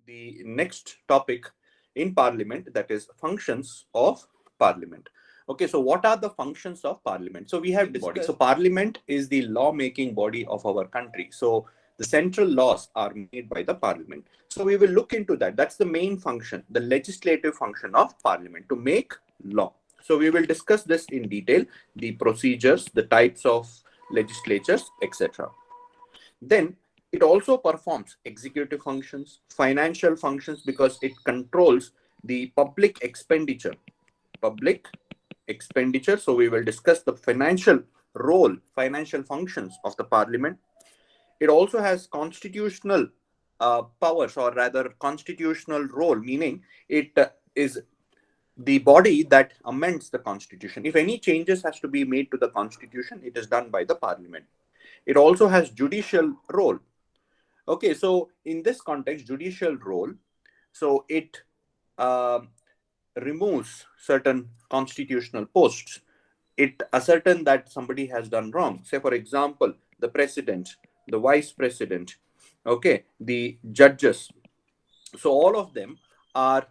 the next topic in Parliament, that is functions of Parliament. Okay, so what are the functions of Parliament? So we have discussed. So Parliament is the law-making body of our country. So the central laws are made by the Parliament. So we will look into that. That's the main function, the legislative function of Parliament, to make law. So we will discuss this in detail, the procedures, the types of legislatures, etc. Then it also performs executive functions, financial functions, because it controls the public expenditure. Public expenditure. So we will discuss the financial role, financial functions of the Parliament. It also has constitutional powers, or rather constitutional role, meaning it is the body that amends the constitution. If any changes has to be made to the constitution, it is done by the Parliament. It also has judicial role. Okay, so in this context, judicial role, so it removes certain constitutional posts. It ascertains that somebody has done wrong. Say, for example, the president, the vice president, okay, the judges. So all of them are,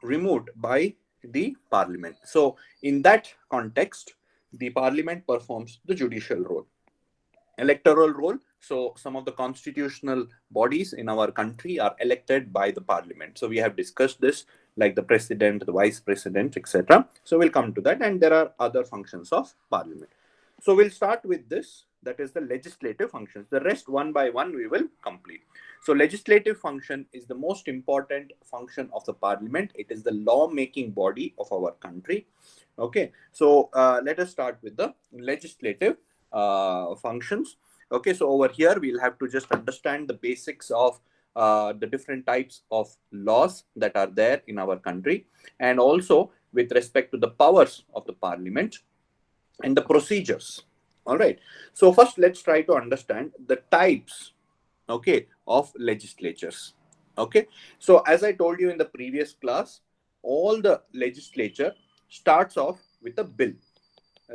removed by the Parliament. So in that context, the Parliament performs the judicial role. Electoral role. So some of the constitutional bodies in our country are elected by the Parliament. So we have discussed this, like the president, the vice president, etc. So we'll come to that, and there are other functions of Parliament. So we'll start with this, that is the legislative functions. The rest, one by one, we will complete. So legislative function is the most important function of the Parliament. It is the law-making body of our country. Okay, so let us start with the legislative functions. Okay, so over here we'll have to just understand the basics of the different types of laws that are there in our country, and also with respect to the powers of the Parliament and the procedures. All right, so first let's try to understand the types, okay, of legislatures. Okay, so as I told you in the previous class, all the legislature starts off with a bill,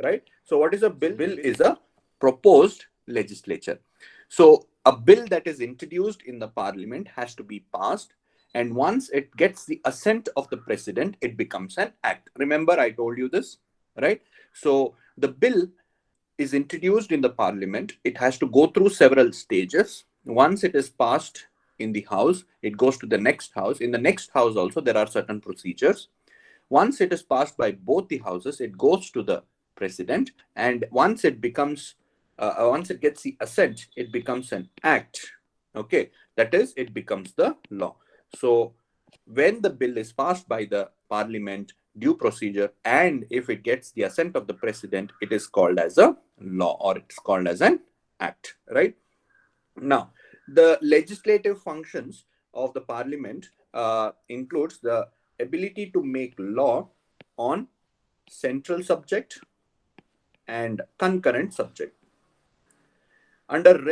right? So what is a bill? Bill is a proposed legislature. So a bill that is introduced in the Parliament has to be passed, and once it gets the assent of the president, it becomes an act. Remember, I told you this, right? So the bill is introduced in the Parliament. It has to go through several stages. Once it is passed in the House, it goes to the next House. In the next House also, there are certain procedures. Once it is passed by both the houses, it goes to the president, and once it becomes once it gets the assent, it becomes an act. Okay, that is, it becomes the law. So when the bill is passed by the Parliament, due procedure, and if it gets the assent of the president, it is called as a law, or it's called as an act, right? Now, the legislative functions of the Parliament includes the ability to make law on central subject and concurrent subject. Under the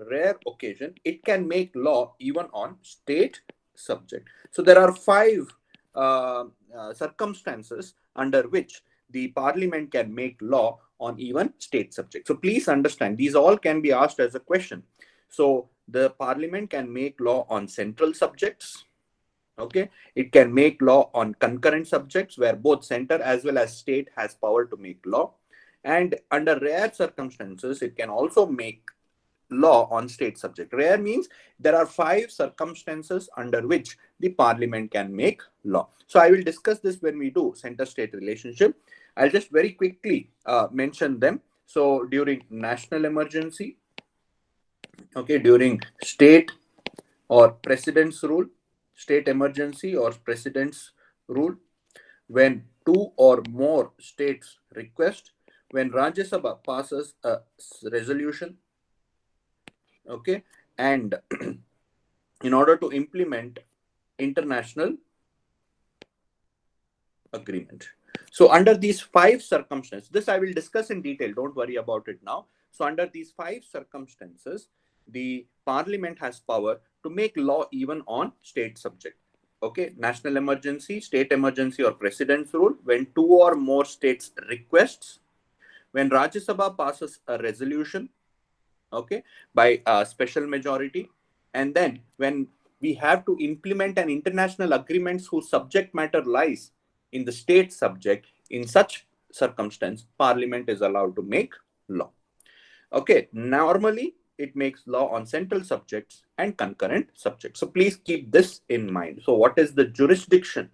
rare occasion, it can make law even on state subject. So there are 5 circumstances under which the Parliament can make law on even state subject. So please understand, these all can be asked as a question. So the Parliament can make law on central subjects. Okay, it can make law on concurrent subjects, where both center as well as state has power to make law. And under rare circumstances, it can also make law on state subject. Rare means there are 5 circumstances under which the Parliament can make law. So I will discuss this when we do center-state relationship. I'll just very quickly mention them. So during national emergency, okay, during state or president's rule, state emergency or president's rule, when 2 or more states request, when Rajya Sabha passes a resolution, okay, and in order to implement international agreement. So under these 5 circumstances, this I will discuss in detail, don't worry about it now. So under these 5 circumstances, the Parliament has power to make law even on state subject. Okay, national emergency, state emergency, or president's rule, when 2 or more states requests, when Rajya Sabha passes a resolution, okay, by a special majority. And then when we have to implement an international agreements whose subject matter lies in the state subject, in such circumstance, Parliament is allowed to make law. Okay, normally it makes law on central subjects and concurrent subjects. So please keep this in mind. So what is the jurisdiction?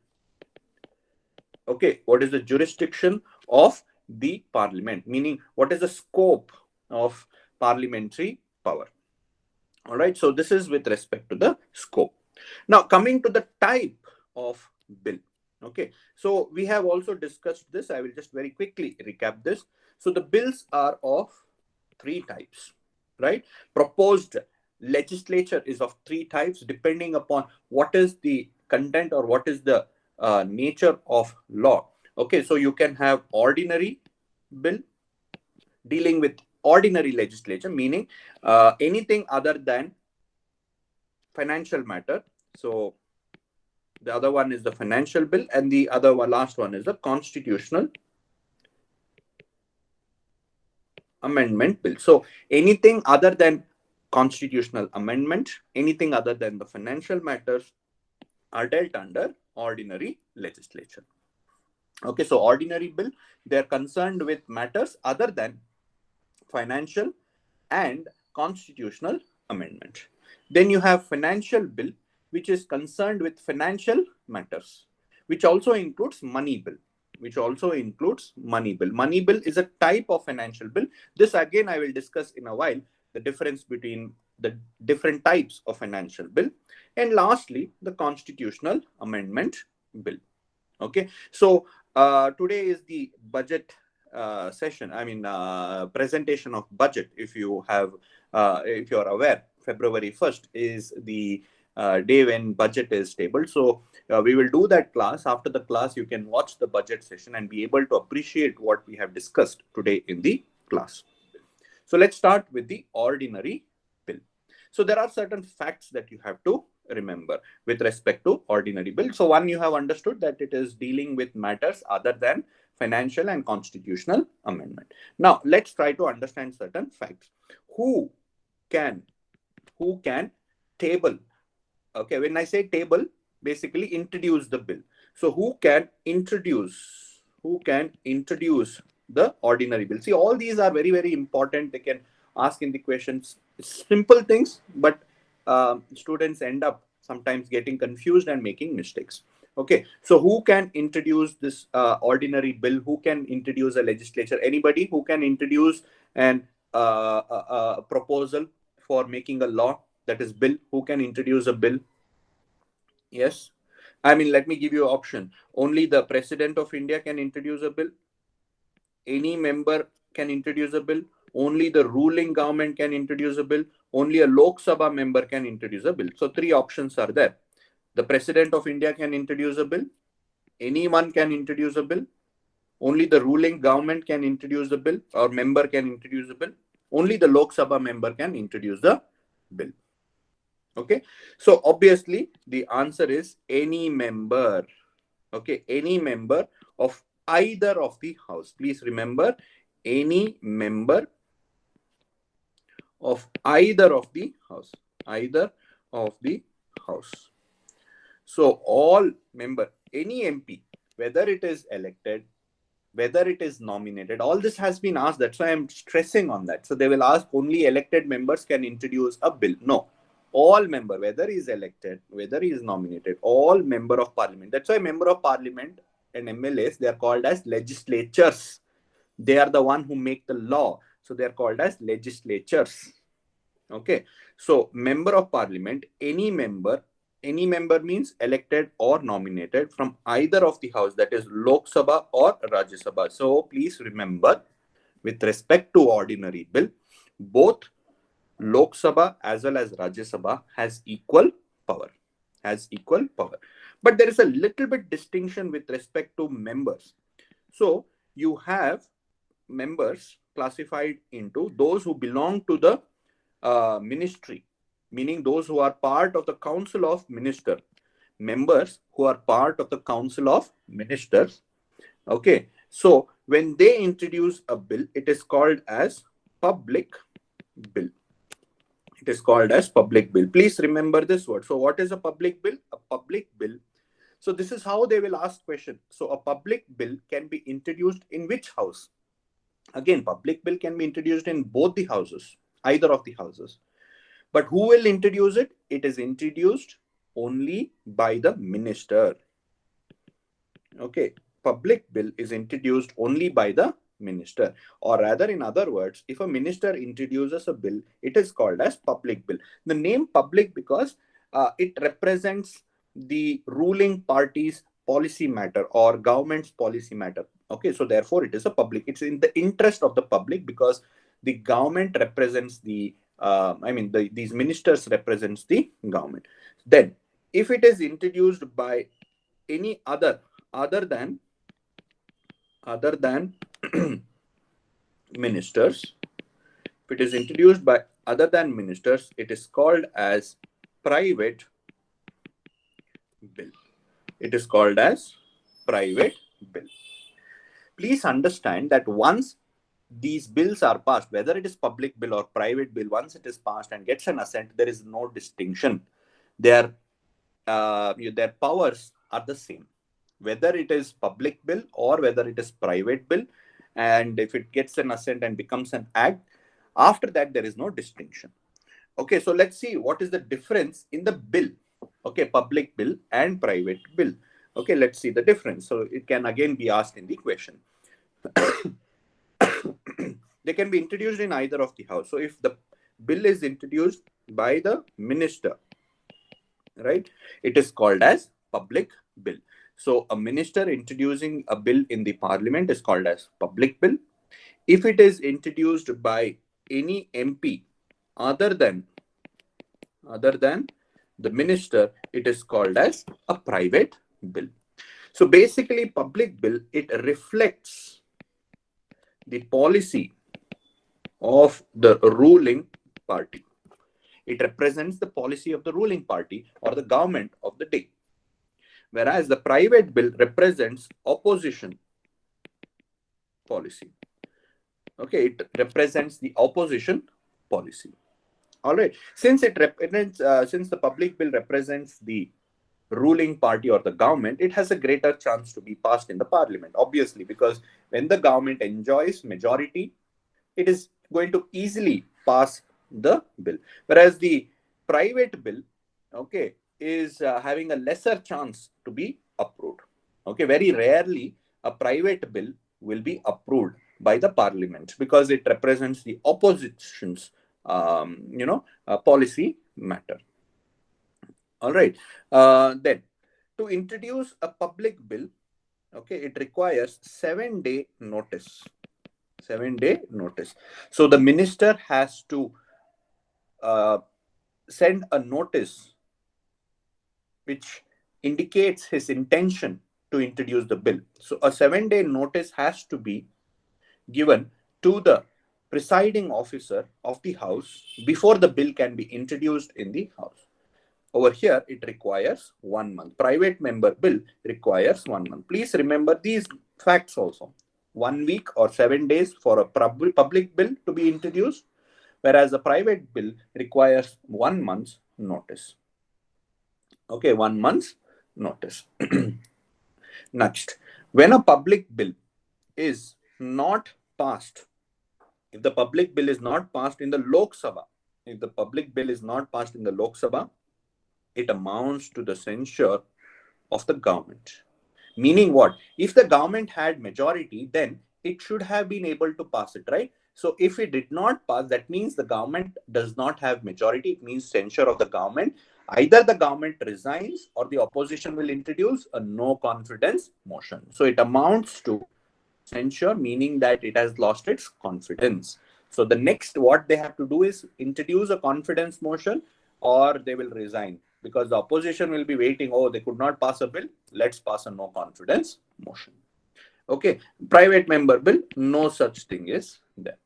Okay, what is the jurisdiction of the Parliament? Meaning, what is the scope of parliamentary power? All right, so this is with respect to the scope. Now, coming to the type of bill. Okay, so we have also discussed this. I will just very quickly recap this. So the bills are of three types, right? Proposed legislature is of three types depending upon what is the content or what is the nature of law. Okay, so you can have ordinary bill dealing with ordinary legislature, meaning anything other than financial matter. So the other one is the financial bill, and the other one, last one, is the constitutional amendment bill. So anything other than constitutional amendment, anything other than the financial matters are dealt under ordinary legislature. Okay, so ordinary bill, they are concerned with matters other than financial and constitutional amendment. Then you have financial bill, which is concerned with financial matters, which also includes money bill. Money bill. Money bill is a type of financial bill. This again I will discuss in a while, the difference between the different types of financial bill. And lastly, the constitutional amendment bill. Okay, so today is the budget session. I mean, presentation of budget. If you are aware, February 1st is the day when budget is tabled. So we will do that class. After the class, you can watch the budget session and be able to appreciate what we have discussed today in the class. So let's start with the ordinary bill. So there are certain facts that you have to remember with respect to ordinary bill. So one, you have understood that it is dealing with matters other than financial and constitutional amendment. Now let's try to understand certain facts. Who can table? Okay, when I say table, basically introduce the bill. So who can introduce the ordinary bill? See, all these are very, very important. They can ask in the questions simple things, but students end up sometimes getting confused and making mistakes. Okay, so who can introduce this ordinary bill? Who can introduce a legislature? Anybody who can introduce an proposal for making a law, that is bill? Who can introduce a bill? Yes, I mean, let me give you an option. Only the President of India can introduce a bill. Any member can introduce a bill. Only the ruling government can introduce a bill. Only a Lok Sabha member can introduce a bill. So three options are there. The President of India can introduce a bill. Anyone can introduce a bill. Only the ruling government can introduce a bill, or member can introduce a bill. Only the Lok Sabha member can introduce the bill. Okay, so obviously the answer is any member. Okay, any member of either of the house. Please remember, any member of either of the house. Either of the house. So all member, any MP, whether it is elected, whether it is nominated, all this has been asked. That's why I'm stressing on that. So they will ask only elected members can introduce a bill. No, all member, whether he is elected, whether he is nominated, all member of parliament. That's why member of parliament and MLAs, they are called as legislatures. They are the one who make the law. So they are called as legislatures. Okay, so member of parliament, any member means elected or nominated from either of the house, that is Lok Sabha or Rajya Sabha. So please remember, with respect to ordinary bill, both Lok Sabha as well as Rajya Sabha has equal power. But there is a little bit distinction with respect to members. So you have members classified into those who belong to the ministry, meaning those who are part of the council of ministers. Members who are part of the council of ministers. Okay, so when they introduce a bill, it is called as public bill. It is called as public bill. Please remember this word. So what is a public bill? A public bill. So this is how they will ask question. So a public bill can be introduced in which house? Again, public bill can be introduced in both the houses, either of the houses. But who will introduce it? It is introduced only by the minister. Okay, public bill is introduced only by the minister, or rather, in other words, if a minister introduces a bill, it is called as public bill. The name public because it represents the ruling party's policy matter or government's policy matter. Okay, so therefore it is a public. It's in the interest of the public because the government represents the these ministers represents the government. Then if it is introduced by any other than ministers, if it is introduced by other than ministers, it is called as private bill. It is called as private bill. Please understand that once these bills are passed, whether it is public bill or private bill, once it is passed and gets an assent, there is no distinction. Their powers are the same, whether it is public bill or whether it is private bill. And if it gets an assent and becomes an act, after that there is no distinction. Okay, so let's see what is the difference in the bill. Okay, public bill and private bill. Okay, let's see the difference. So it can again be asked in the question. They can be introduced in either of the house. So if the bill is introduced by the minister, right, it is called as public bill. So a minister introducing a bill in the parliament is called as public bill. If it is introduced by any MP other than the minister, it is called as a private bill. So basically, public bill, it reflects the policy of the ruling party. It represents the policy of the ruling party or the government of the day. Whereas the private bill represents opposition policy. Okay, it represents the opposition policy. All right. Since it represents, since the public bill represents the ruling party or the government, it has a greater chance to be passed in the parliament, obviously, because when the government enjoys majority, it is going to easily pass the bill. Whereas the private bill, okay, is having a lesser chance to be approved. Okay, very rarely a private bill will be approved by the parliament because it represents the opposition's policy matter. All right. Then to introduce a public bill, okay, it requires 7-day notice. 7-day notice. So the minister has to send a notice which indicates his intention to introduce the bill. So a 7-day notice has to be given to the presiding officer of the house before the bill can be introduced in the house. Over here, it requires 1 month. Private member bill requires 1 month. Please remember these facts also. 1 week or 7 days for a public bill to be introduced, whereas a private bill requires 1 month's notice. Okay, 1 month's notice. Next, when a public bill is not passed, if the public bill is not passed in the Lok Sabha, it amounts to the censure of the government. Meaning what? If the government had majority, then it should have been able to pass it, right? So if it did not pass, that means the government does not have majority. It means censure of the government. Either the government resigns or the opposition will introduce a no confidence motion. So it amounts to censure, meaning that it has lost its confidence. So the next what they have to do is introduce a confidence motion or they will resign, because the opposition will be waiting. Oh, they could not pass a bill. Let's pass a no confidence motion. Okay. Private member bill, no such thing is there.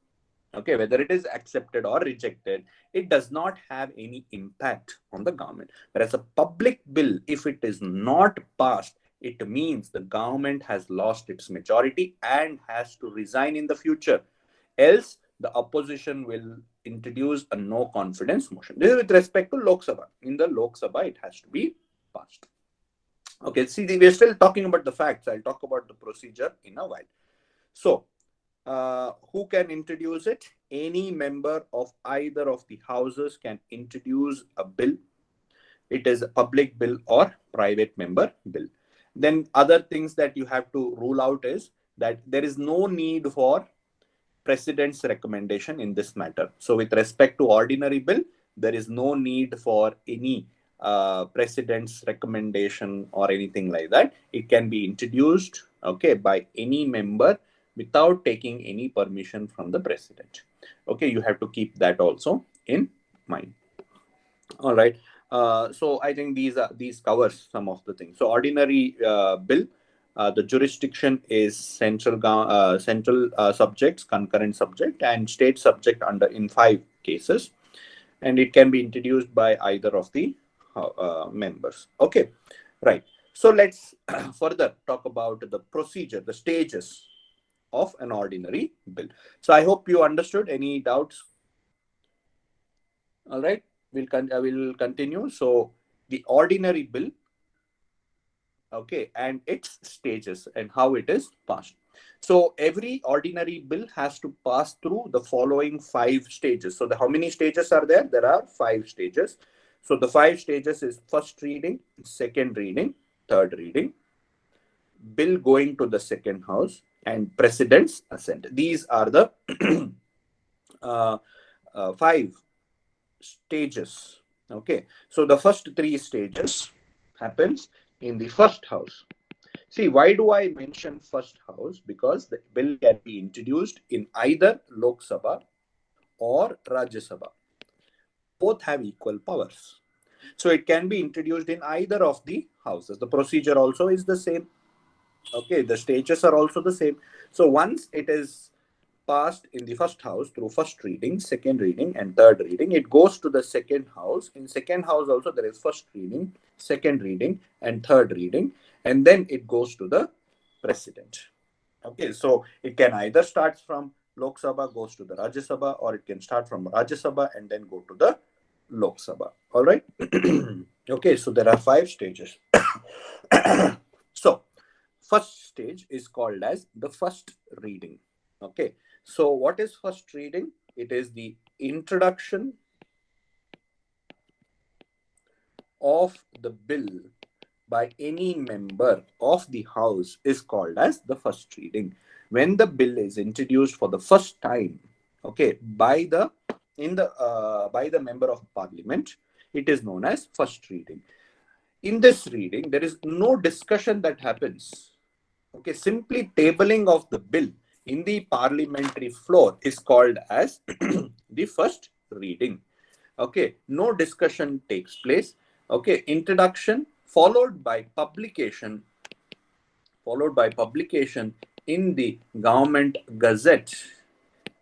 Okay. Whether it is accepted or rejected, it does not have any impact on the government. Whereas a public bill, if it is not passed, it means the government has lost its majority and has to resign in the future. Else, the opposition will introduce a no confidence motion. This is with respect to Lok Sabha. In the Lok Sabha, it has to be passed. Okay, see, we are still talking about the facts. I'll talk about the procedure in a while. So, who can introduce it? Any member of either of the houses can introduce a bill. It is a public bill or private member bill. Then other things that you have to rule out is that there is no need for president's recommendation in this matter. So with respect to ordinary bill, there is no need for any president's recommendation or anything like that. It can be introduced, okay, by any member without taking any permission from the president. Okay, you have to keep that also in mind. All right. So I think these covers some of the things. So ordinary bill, the jurisdiction is central subjects, concurrent subject, and state subject under in 5 cases, and it can be introduced by either of the members. Okay, right. So let's further talk about the procedure, the stages of an ordinary bill. So I hope you understood. Any doubts? All right. I will continue. So the ordinary bill, okay, and its stages and how it is passed. So every ordinary bill has to pass through the following 5 stages. So how many stages are there? There are 5 stages. So the 5 stages is first reading, second reading, third reading, bill going to the second house, and president's assent. These are the 5 stages. Okay, so the first 3 stages happens in the first house. See, why do I mention first house? Because the bill can be introduced in either Lok Sabha or Rajya Sabha. Both have equal powers. So it can be introduced in either of the houses. The procedure also is the same. Okay, the stages are also the same. So once it is passed in the first house through first reading, second reading, and third reading, it goes to the second house. In second house also there is first reading, second reading, and third reading, and then it goes to the president. Okay, so it can either start from Lok Sabha, goes to the Rajya Sabha, or it can start from Rajya Sabha and then go to the Lok Sabha. All right. Okay, so there are 5 stages. So first stage is called as the first reading. Okay, so what is first reading? It is the introduction of the bill by any member of the house is called as the first reading. When the bill is introduced for the first time, okay, by the member of parliament, it is known as first reading. In this reading, there is no discussion that happens. Okay, simply tabling of the bill in the parliamentary floor is called as the first reading. Okay, no discussion takes place. Okay, introduction followed by publication in the government gazette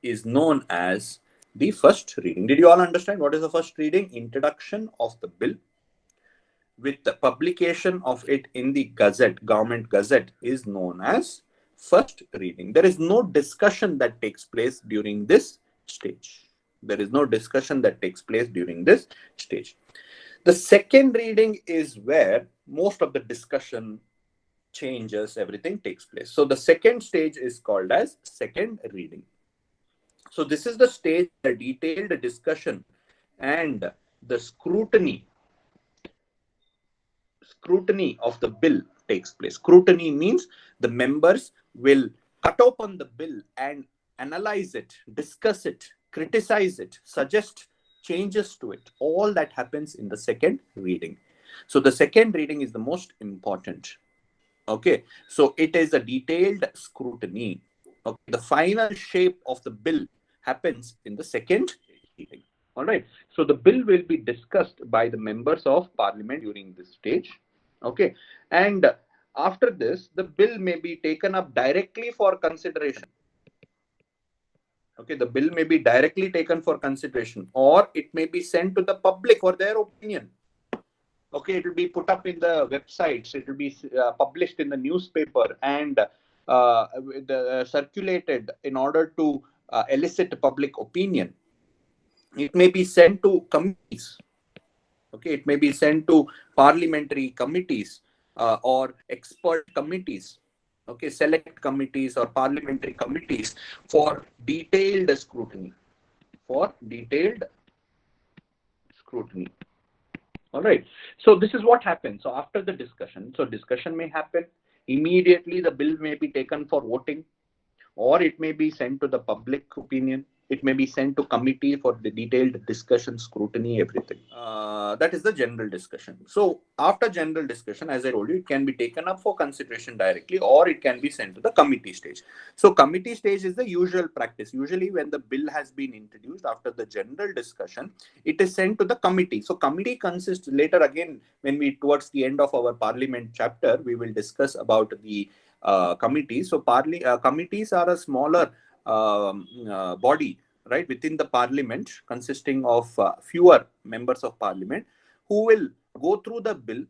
is known as the first reading. Did you all understand what is the first reading? Introduction of the bill with the publication of it in the gazette, government gazette, is known as first reading. There is no discussion that takes place during this stage. There is no discussion that takes place during this stage. The second reading is where most of the discussion, changes, everything takes place. So the second stage is called as second reading. So this is the stage, the detailed discussion and the scrutiny of the bill takes place. Scrutiny means the members will cut open the bill and analyze it, discuss it, criticize it, suggest changes to it. All that happens in the second reading. So the second reading is the most important. Okay, so it is a detailed scrutiny. Okay, the final shape of the bill happens in the second reading. All right, so the bill will be discussed by the members of parliament during this stage. Okay, and after this, the bill may be taken up directly for consideration. Okay, the bill may be directly taken for consideration, or it may be sent to the public for their opinion. Okay, it will be put up in the websites, it will be published in the newspaper and circulated in order to elicit public opinion. It may be sent to committees. Okay, it may be sent to parliamentary committees or expert committees. Okay, select committees or parliamentary committees for detailed scrutiny. For detailed scrutiny. All right. So this is what happens. So after the discussion, so discussion may happen immediately. The bill may be taken for voting, or it may be sent to the public opinion. It may be sent to committee for the detailed discussion, scrutiny, everything. That is the general discussion. So after general discussion, as I told you, it can be taken up for consideration directly, or it can be sent to the committee stage. So committee stage is the usual practice. Usually when the bill has been introduced, after the general discussion, it is sent to the committee. So committee consists later, again, when we towards the end of our parliament chapter, we will discuss about the committees. So committees are a smaller body, right, within the parliament, consisting of fewer members of parliament, who will go through the bill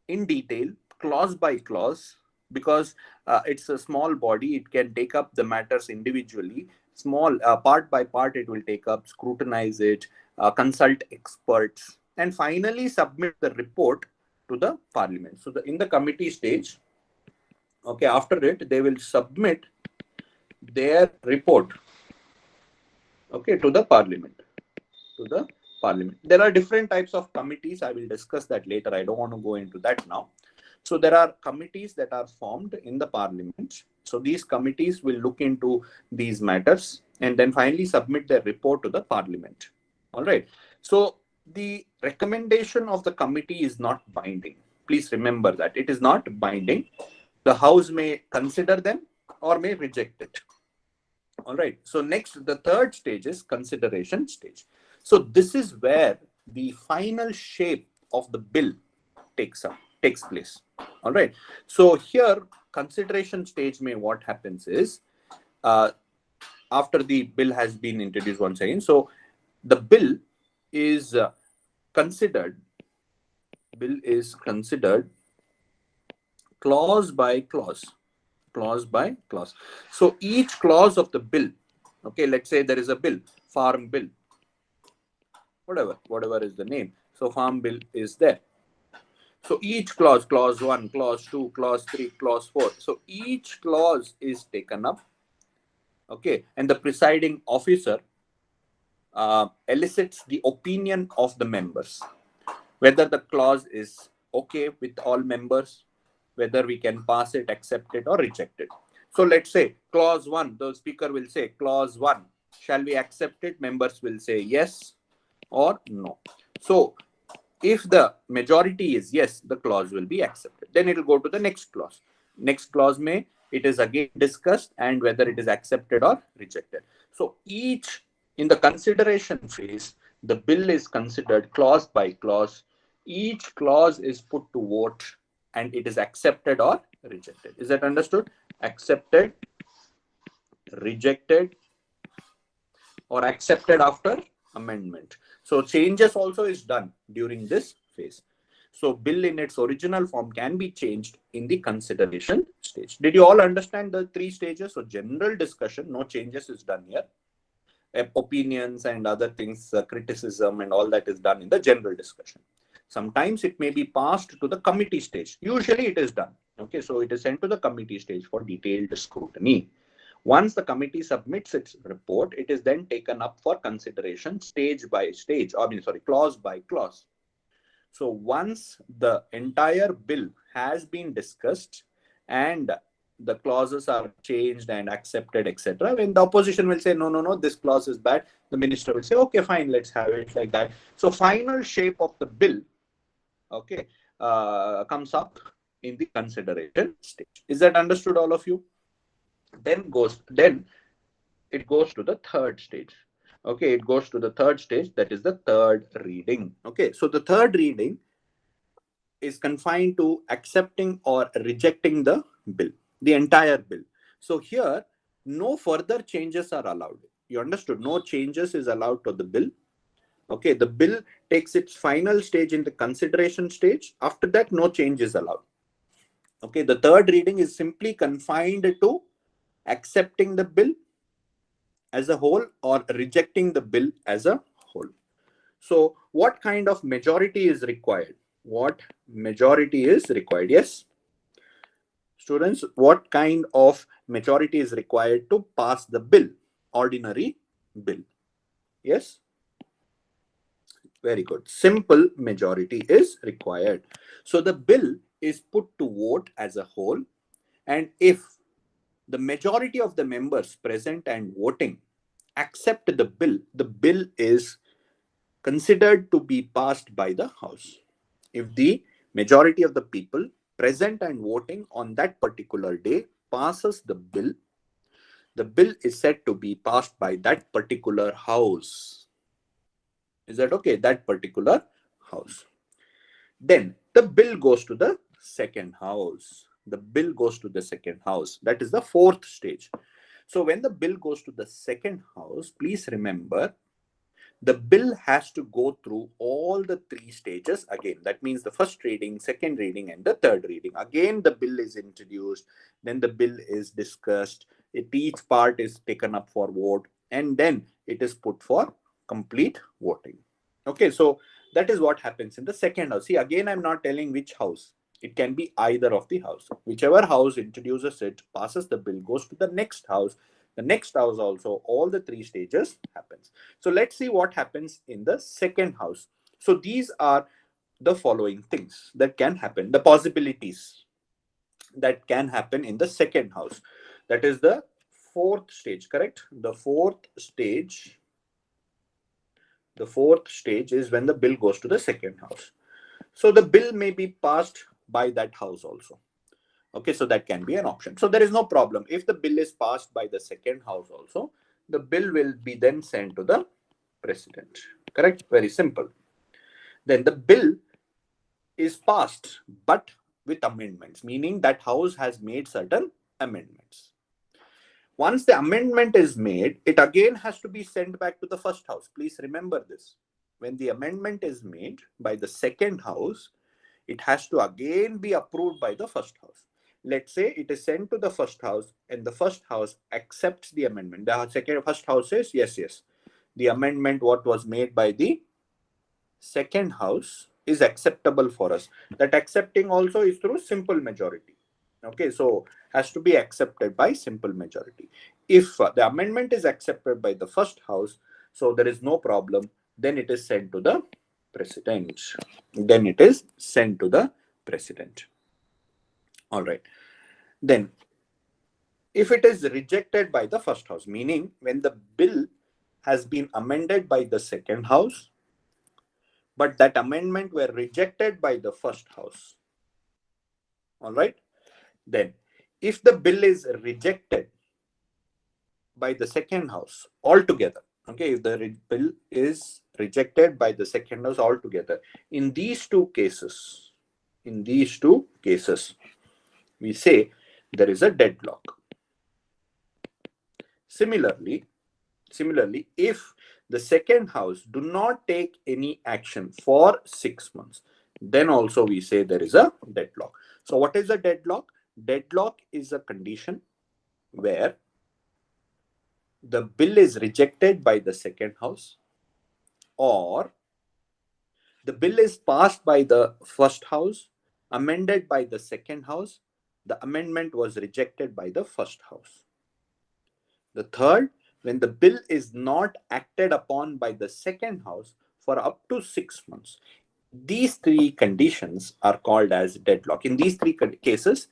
in detail, clause by clause, because it's a small body. It can take up the matters individually, small part by part. It will take up, scrutinize it, consult experts, and finally submit the report to the parliament. So in the committee stage, okay, after it, they will submit their report, okay, to the parliament. There are different types of committees. I will discuss that later. I don't want to go into that now. So there are committees that are formed in the parliament. So these committees will look into these matters and then finally submit their report to the parliament. All right. So the recommendation of the committee is not binding. Please remember that it is not binding. The House may consider them or may reject it. All right. So next, the third stage is consideration stage. So this is where the final shape of the bill takes place. All right. So here, consideration stage may, what happens is, after the bill has been introduced once again, so the bill is considered. Bill is considered clause by clause. Clause by clause. So each clause of the bill, okay, let's say there is a bill, farm bill, whatever is the name. So farm bill is there. So each clause, clause 1, clause 2, clause 3, clause 4. So each clause is taken up, okay, and the presiding officer elicits the opinion of the members, whether the clause is okay with all members, whether we can pass it, accept it, or reject it. So let's say clause 1, the speaker will say, clause 1, shall we accept it? Members will say yes or no. So if the majority is yes, the clause will be accepted. Then it will go to the next clause. Next clause may, it is again discussed and whether it is accepted or rejected. So each, in the consideration phase, the bill is considered clause by clause. Each clause is put to vote and it is accepted or rejected. Is that understood? Accepted, rejected, or accepted after amendment. So changes also is done during this phase. So bill in its original form can be changed in the consideration stage. Did you all understand the three stages? So general discussion, no changes is done here. Opinions and other things, criticism and all that is done in the general discussion. Sometimes it may be passed to the committee stage. Usually it is done. Okay, so it is sent to the committee stage for detailed scrutiny. Once the committee submits its report, it is then taken up for consideration stage by stage, clause by clause. So once the entire bill has been discussed and the clauses are changed and accepted, etc., when the opposition will say, no, this clause is bad, the minister will say, okay, fine, let's have it like that. So final shape of the bill, okay, comes up in the consideration stage. Is that understood, all of you? Then it goes to the third stage. Okay, it goes to the third stage, that is the third reading. Okay, so the third reading is confined to accepting or rejecting the bill, the entire bill. So here, no further changes are allowed. You understood? No changes is allowed to the bill. Okay, the bill takes its final stage in the consideration stage. After that, no change is allowed. Okay, the third reading is simply confined to accepting the bill as a whole or rejecting the bill as a whole. So what kind of majority is required? What majority is required? Yes, students, what kind of majority is required to pass the bill? Ordinary bill. Yes, very good. Simple majority is required. So the bill is put to vote as a whole, and if the majority of the members present and voting accept the bill is considered to be passed by the House. If the majority of the people present and voting on that particular day passes the bill is said to be passed by that particular House. Is that okay? That particular House. Then the bill goes to the second House. The bill goes to the second House. That is the fourth stage. So when the bill goes to the second House, please remember the bill has to go through all the three stages again. That means the first reading, second reading, and the third reading. Again, the bill is introduced, then the bill is discussed, each part is taken up for vote, and then it is put for complete voting. Okay, so that is what happens in the second House. See, again, I'm not telling which House. It can be either of the House. Whichever House introduces it, passes the bill, goes to the next House. The next House also, all the three stages happens. So let's see what happens in the second House. So these are the following things that can happen, the possibilities that can happen in the second House. That is the fourth stage, correct? The fourth stage is when the bill goes to the second House. So the bill may be passed by that House also. Okay, so that can be an option. So there is no problem. If the bill is passed by the second House also, the bill will be then sent to the President. Correct? Very simple. Then the bill is passed, but with amendments, meaning that House has made certain amendments. Once the amendment is made, it again has to be sent back to the first House. Please remember this. When the amendment is made by the second House, it has to again be approved by the first House. Let's say it is sent to the first House and the first House accepts the amendment. The first House says, yes, the amendment what was made by the second House is acceptable for us. That accepting also is through simple majority. Okay, so has to be accepted by simple majority. If the amendment is accepted by the first House, so there is no problem, then it is sent to the President. Then it is sent to the President. All right. Then, if it is rejected by the first House, meaning when the bill has been amended by the second House, but that amendment were rejected by the first House. All right. Then, if the bill is rejected by the second House altogether, okay, if the bill is rejected by the second House altogether, in these two cases, we say there is a deadlock. Similarly, if the second House do not take any action for 6 months, then also we say there is a deadlock. So what is a deadlock? Deadlock is a condition where the bill is rejected by the second House, or the bill is passed by the first House, amended by the second House, the amendment was rejected by the first House. The third, when the bill is not acted upon by the second House for up to 6 months. These three conditions are called as deadlock. In these three cases,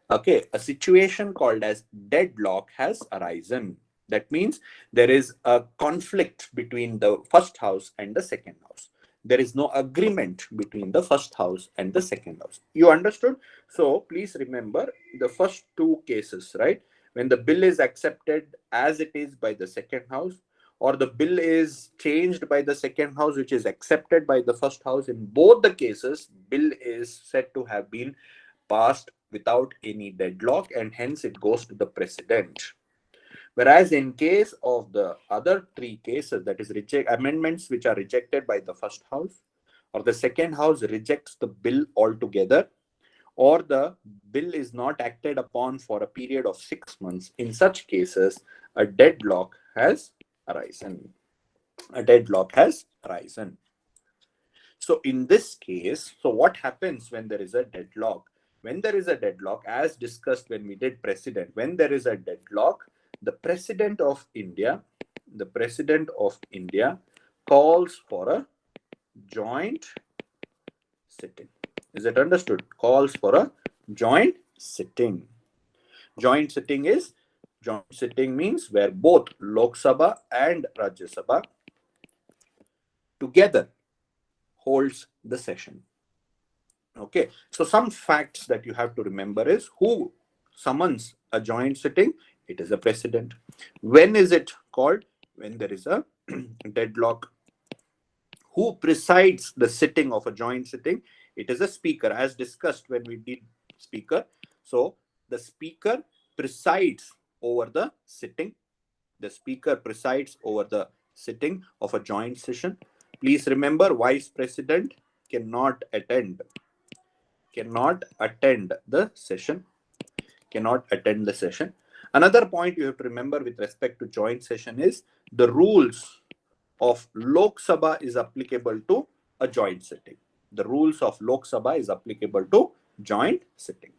okay, a situation called as deadlock has arisen. That means there is a conflict between the first House and the second House. There is no agreement between the first House and the second House. You understood? So please remember the first two cases, right? When the bill is accepted as it is by the second House, or the bill is changed by the second House, which is accepted by the first House, in both the cases, bill is said to have been passed without any deadlock, and hence it goes to the President. Whereas in case of the other three cases, that is amendments which are rejected by the first House, or the second House rejects the bill altogether, or the bill is not acted upon for a period of 6 months, in such cases, a deadlock has arisen. So in this case, so what happens when there is a deadlock? When there is a deadlock, as discussed when we did precedent, when there is a deadlock, the President of India, calls for a joint sitting. Is it understood? Calls for a joint sitting. Joint sitting means where both Lok Sabha and Rajya Sabha together holds the session. Okay, so some facts that you have to remember is who summons a joint sitting? It is a president. When is it called? When there is a deadlock. Who presides the sitting of a joint sitting? It is a speaker, as discussed when we did speaker. So the speaker presides over the sitting. The speaker presides over the sitting of a joint session. Please remember, vice president cannot attend the session. Another point you have to remember with respect to joint session is the rules of Lok Sabha is applicable to a joint sitting. The rules of Lok Sabha is applicable to joint sitting.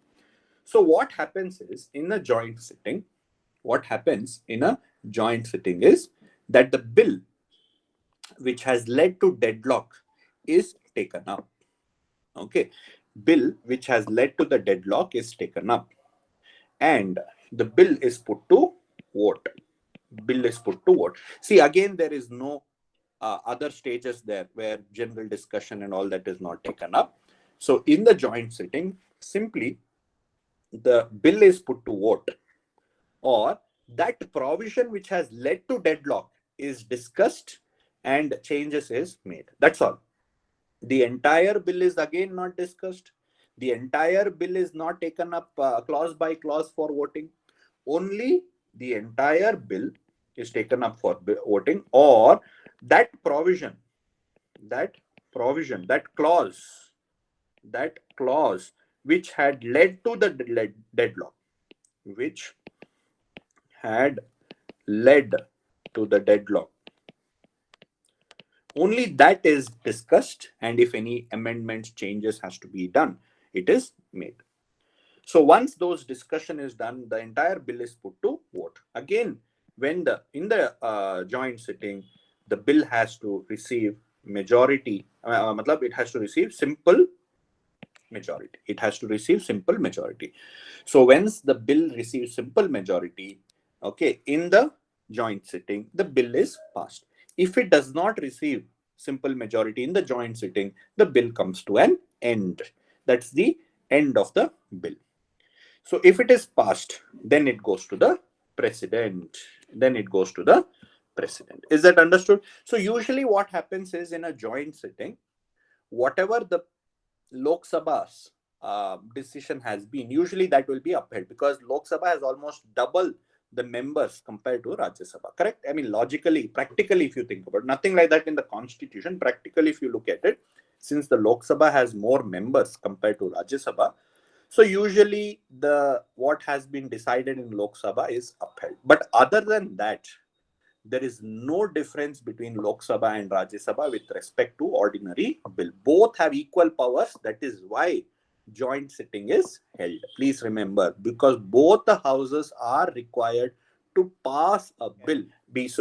So what happens is in a joint sitting, is that the bill which has led to deadlock is taken up. Okay, bill which has led to the deadlock is taken up, and the bill is put to vote. See, again, there is no other stages there where general discussion and all that is not taken up. So in the joint sitting, simply the bill is put to vote, or that provision which has led to deadlock is discussed and changes is made. That's all. The entire bill is again not discussed. The entire bill is not taken up clause by clause for voting. Only the entire bill is taken up for voting, or that provision, that clause which had led to the deadlock, only that is discussed, and if any amendments, changes has to be done, it is made. So once those discussion is done, the entire bill is put to vote. Again, when in the joint sitting, the bill has to receive majority. It has to receive simple majority. So once the bill receives simple majority, okay, in the joint sitting, the bill is passed. If it does not receive simple majority in the joint sitting, the bill comes to an end. That's the end of the bill. So if it is passed, then it goes to the president. Is that understood? So usually what happens is in a joint sitting, whatever the Lok Sabha's decision has been, usually that will be upheld, because Lok Sabha has almost double the members compared to Rajya Sabha. Correct? I mean, logically, practically, if you think about it, nothing like that in the constitution. Practically, if you look at it, since the Lok Sabha has more members compared to Rajya Sabha, so usually what has been decided in Lok Sabha is upheld. But other than that, there is no difference between Lok Sabha and Rajya Sabha with respect to ordinary bill. Both have equal powers. That is why joint sitting is held. Please remember, because both the houses are required to pass a bill,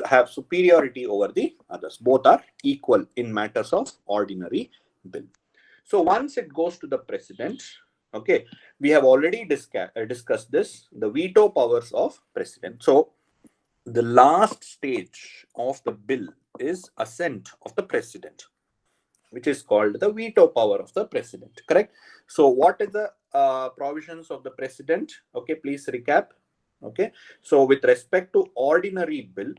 have superiority over the others. Both are equal in matters of ordinary bill. So once it goes to the president, okay, we have already discussed this, the veto powers of president. So the last stage of the bill is assent of the president, which is called the veto power of the president. Correct? So what is the provisions of the president? Okay, please recap. Okay, so with respect to ordinary bill,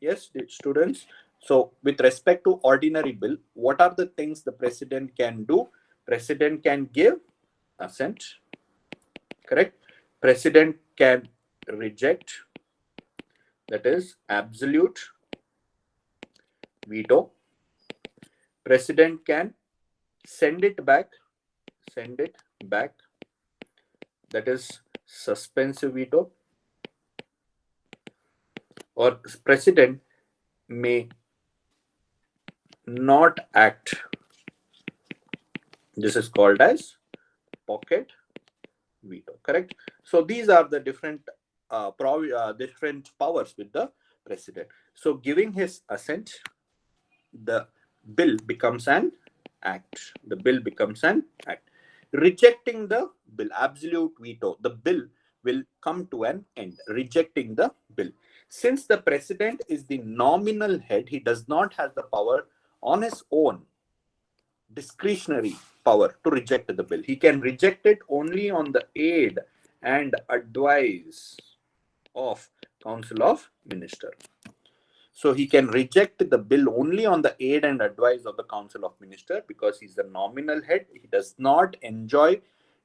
yes, students. So with respect to ordinary bill, what are the things the president can do? President can give assent. Correct? President can reject, that is absolute veto. President can send it back, that is suspensive veto. Or president may not act This is called as pocket veto, correct? So these are the different different powers with the president. So giving his assent, the bill becomes an act. The bill becomes an act. Rejecting the bill, absolute veto, the bill will come to an end. Rejecting the bill. Since the president is the nominal head, he does not have the power on his own, discretionary power to reject the bill. He can reject it only on the aid and advice of Council of Minister. So he can reject the bill only on the aid and advice of the Council of Minister because he's the nominal head. He does not enjoy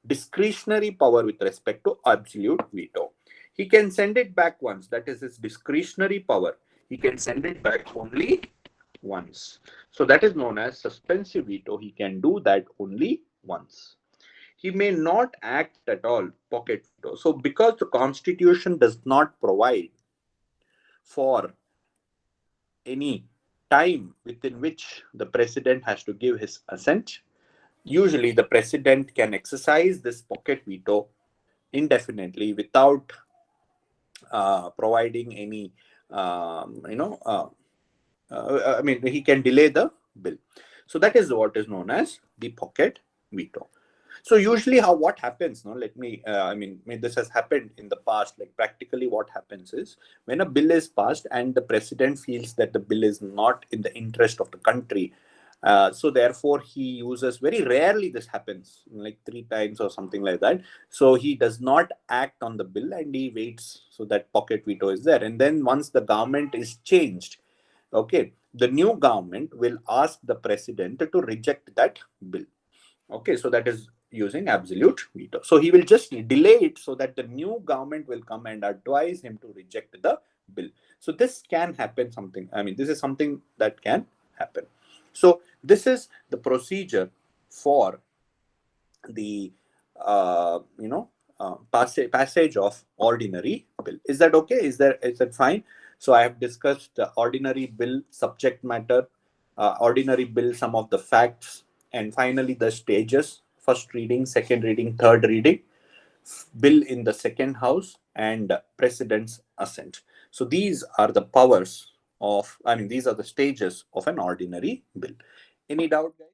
discretionary power with respect to absolute veto. He can send it back once. That is his discretionary power. He can send it back only once. So that is known as suspensive veto. He can do that only once. He may not act at all, pocket veto. So because the Constitution does not provide for any time within which the president has to give his assent, usually the president can exercise this pocket veto indefinitely without providing any, I mean, he can delay the bill. So that is what is known as the pocket veto. So usually what happens, no, let me, this has happened in the past, like practically what happens is when a bill is passed and the president feels that the bill is not in the interest of the country, so therefore he uses, very rarely this happens, like 3 times or something like that. So he does not act on the bill and he waits, so that pocket veto is there. And then once the government is changed, okay, the new government will ask the president to reject that bill. Okay, so that is using absolute veto. So he will just delay it so that the new government will come and advise him to reject the bill. So this can happen something. I mean, this is something that can happen. So this is the procedure for the passage of ordinary bill. Is that okay? Is that fine? So I have discussed the ordinary bill subject matter, ordinary bill, some of the facts, and finally the stages: first reading, second reading, third reading, bill in the second house, and president's assent. So these are the powers of, these are the stages of an ordinary bill. Any doubt, guys?